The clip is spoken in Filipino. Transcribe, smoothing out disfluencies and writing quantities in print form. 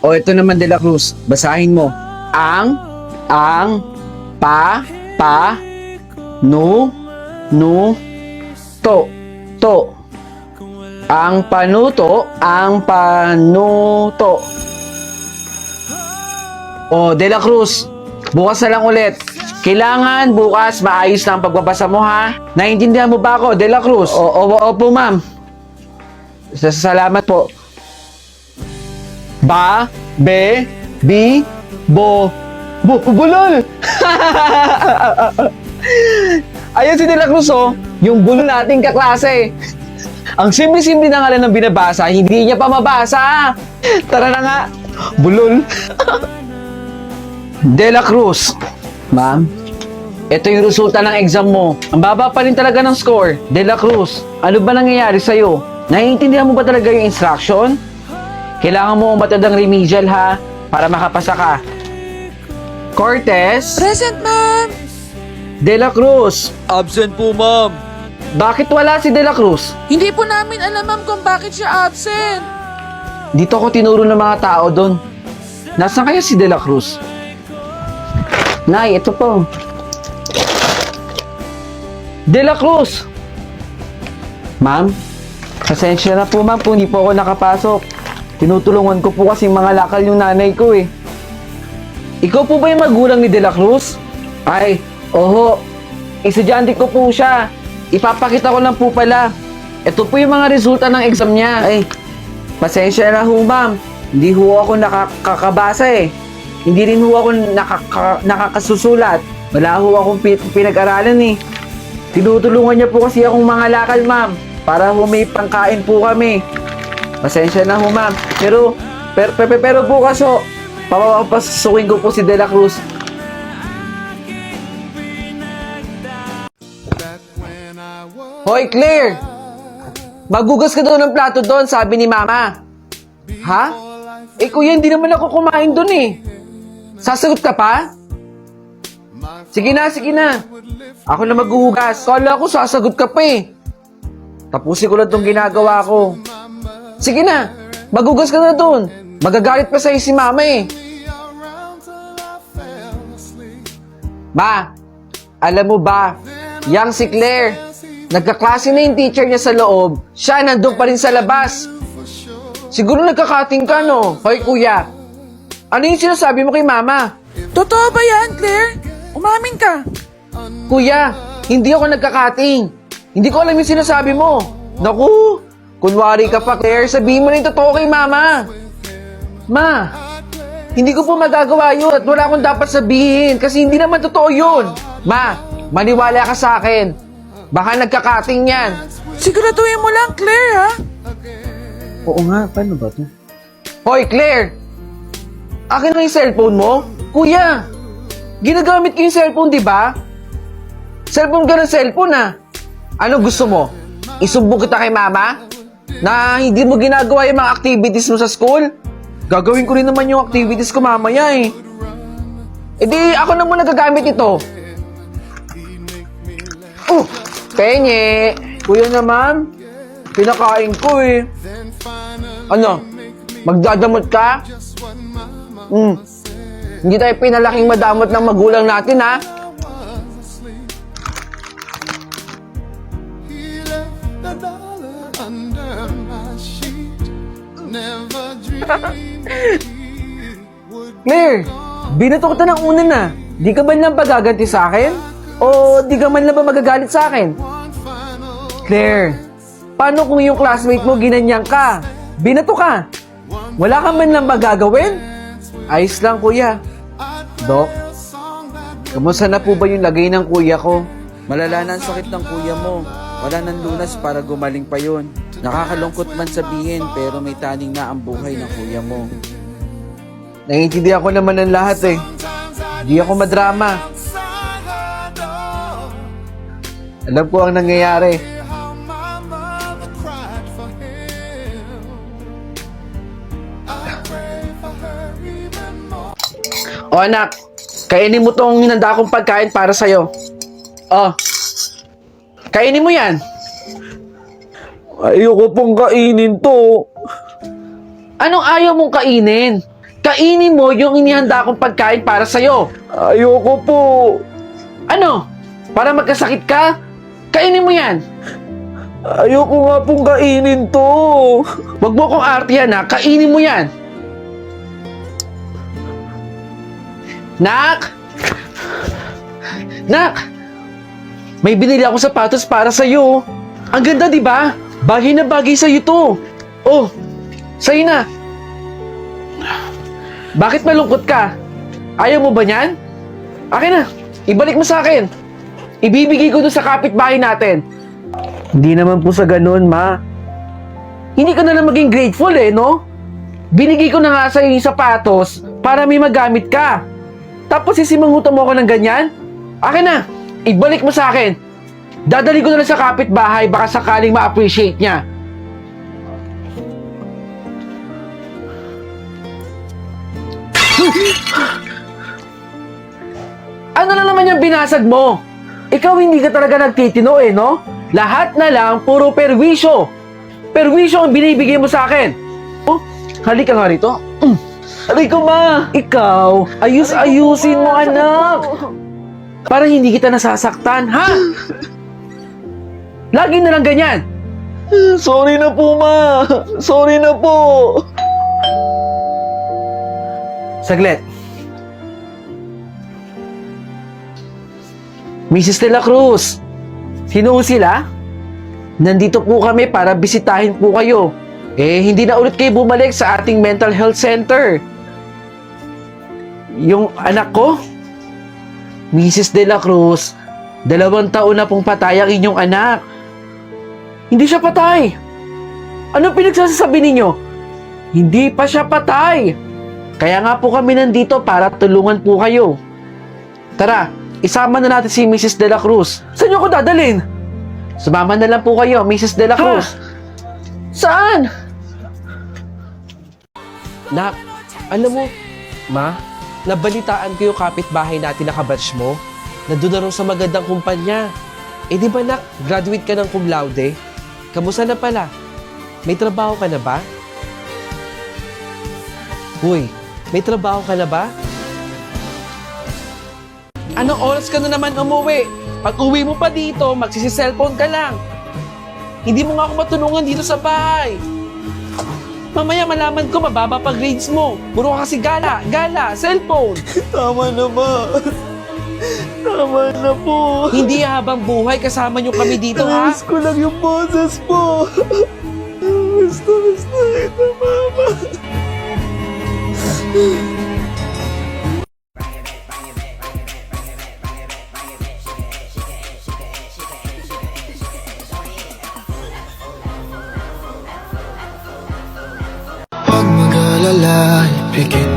O ito naman, De La Cruz. Basahin mo. Ang, nu, to. Ang panuto. O, De La Cruz, bukas na lang ulit. Kailangan bukas maayos na ang pagbabasa mo, ha? Naiintindihan mo ba ako, De La Cruz? Opo, ma'am. Salamat po. Bulol! Ayun si De La Cruz, oh. Yung bulol nating kaklase. Ang simple-simple na nga lang ng binabasa, hindi niya pa mabasa. Tara na nga. Bulol. De La Cruz. Ma'am, ito yung resulta ng exam mo. Ang baba pa rin talaga ng score. De La Cruz, ano ba nangyayari sa'yo? Naiintindihan mo ba talaga yung instruction? Kailangan mo matandang remedial, ha? Para makapasa ka. Cortez. Present, ma'am! De La Cruz. Absent po, ma'am. Bakit wala si De La Cruz? Hindi po namin alam, ma'am, kung bakit siya absent. Dito ko tinuro ng mga tao doon. Nasaan kaya si De La Cruz? Nay, ito po. De La Cruz! Ma'am, pasensya na po, ma'am, kung hindi po ako nakapasok. Tinutulungan ko po kasi mga lakal yung nanay ko, eh. Ikaw po ba yung magulang ni De La Cruz? Ay, oho. Estudyante ko po siya. Ipapakita ko lang po pala. Ito po yung mga resulta ng exam niya. Ay, pasensya na ho, ma'am. Hindi ho ako nakakabasa, eh. Hindi rin ho ako nakakasusulat. Wala ho akong pinag-aralan, eh. Tinutulungan niya po kasi akong mga lakal, ma'am. Para ho may pangkain po kami. Pasensya na ho, ma'am. Pero bukas ho, papapasukin ko po si De La Cruz. Hoy, Claire! Magugas ka daw ng plato doon, sabi ni Mama. Ha? Eh, kuya, hindi naman ako kumain doon, eh. Sasagot ka pa? Sige na. Ako na maghuhugas. Kala ko sasagot ka pa, eh. Tapusin ko lang itong ginagawa ko. Sige na, maghugas ka na doon. Magagalit pa sa'yo si Mama, eh. Ma, alam mo ba, yang si Claire, nagkaklase na yung teacher niya sa loob, siya nandun pa rin sa labas. Siguro nagkakating ka, no? Hoy, kuya, ano yung sinasabi mo kay Mama? Totoo ba yan, Claire? Umamin ka. Kuya, hindi ako nagkakating. Hindi ko alam yung sinasabi mo. Naku, kunwari ka pa, Claire, sabihin mo na yung totoo kay Mama. Ma, hindi ko po magagawa yun at wala akong dapat sabihin kasi hindi naman totoo yun. Ma, maniwala ka sa akin. Baka nagkakating yan. Siguraduhin mo lang, Claire, ha? Oo nga, paano ba to? Hoy, Claire! Akin na yung cellphone mo? Kuya, ginagamit ko yung cellphone, di ba? Cellphone ka ng cellphone, ah. Ano gusto mo? Isumbong kita kay Mama? Na hindi mo ginagawa yung mga activities mo sa school? Gagawin ko rin naman yung activities ko mamaya, eh. E di, ako na muna gagamit ito. Penye! Kuya naman, pinakain ko, eh. Ano? Magdadamot ka? Hindi tayo pinalaking madamot ng magulang natin, ha? Claire, binato kita ng una na. Di ka man lang pagaganti sa akin? O di ka man lang ba magagalit sa akin? Claire, paano kung yung classmate mo ginanyang ka? Binato ka. Wala ka man lang magagawin? Ayos lang, kuya. Dok, kamusta na po ba yung lagay ng kuya ko? Malala na ang sakit ng kuya mo. Wala nang lunas para gumaling pa yun. Nakakalungkot man sabihin pero may taning na ang buhay ng kuya mo. Naiintindihan ko naman ang lahat, eh. Di ako madrama. Alam ko ang nangyayari. O anak, kainin mo tong hinanda kong pagkain para sa'yo. Oh, kainin mo yan. Ayoko pong kainin to. Anong ayaw mong kainin? Kainin mo yung inihanda kong pagkain para sa'yo. Ayoko po. Ano? Para magkasakit ka? Kainin mo yan. Ayoko nga pong kainin to. Huwag mo kong artihan ha. Kainin mo yan. Nak! Nak! May binili ako sapatos para sa'yo. Ang ganda, di ba? Bagay na bagay sa'yo to. Oh, sa'yo na. Bakit malungkot ka? Ayaw mo ba niyan? Akin na. Ibalik mo sa akin. Ibibigay ko doon sa kapitbahay natin. Hindi naman po sa ganun, ma. Hindi ka na lang maging grateful no? Binigay ko na nga sa'yo yung sapatos para may magamit ka. Tapos sisimangutan mo ako ng ganyan? Akin na. Ibalik mo sa akin. Dadali ko na lang sa kapitbahay baka sakaling ma-appreciate niya. Ano na naman yung binasag mo? Ikaw hindi ka talaga nagtitino no? Lahat na lang puro perwisyo. Perwisyo ang binibigay mo sa akin. Oh, halika nga rito. Aray ko, ma. Ikaw, ayusin mo anak. Para hindi kita nasasaktan, ha? Lagi na lang ganyan. Sorry na po, ma. Sorry na po. Saglit. Mrs. De La Cruz, sino sila? Nandito po kami para bisitahin po kayo. Hindi na ulit kayo bumalik sa ating mental health center. Yung anak ko, Mrs. De La Cruz, 2 taon na pong patay ang inyong anak. Hindi siya patay. Ano pinagsasabi ninyo? Hindi pa siya patay. Kaya nga po kami nandito para tulungan po kayo. Tara, isama na natin si Mrs. De La Cruz. Saan niyo ko dadalhin? Sumama na lang po kayo, Mrs. De La Cruz. Saan? Nak, alam mo, ma, nabalitaan ko yung kapitbahay natin na kabatch mo. Nandun na rin sa magandang kumpanya. Di ba nak, graduate ka ng cum laude? Kamusta na pala? May trabaho ka na ba? Uy, may trabaho ka na ba? Anong oras ka na naman umuwi? Pag uwi mo pa dito, magsisi-cellphone ka lang. Hindi mo nga ako matulungan dito sa bahay. Mamaya malaman ko mababa pa grades mo. Puro ka kasi gala, cellphone. Tama na, ma. Tama na po. Hindi habang buhay kasama niyo kami dito, ha? Namiss ko lang yung boses po. Basta ito, mama. Huwag mag-alala, ipikit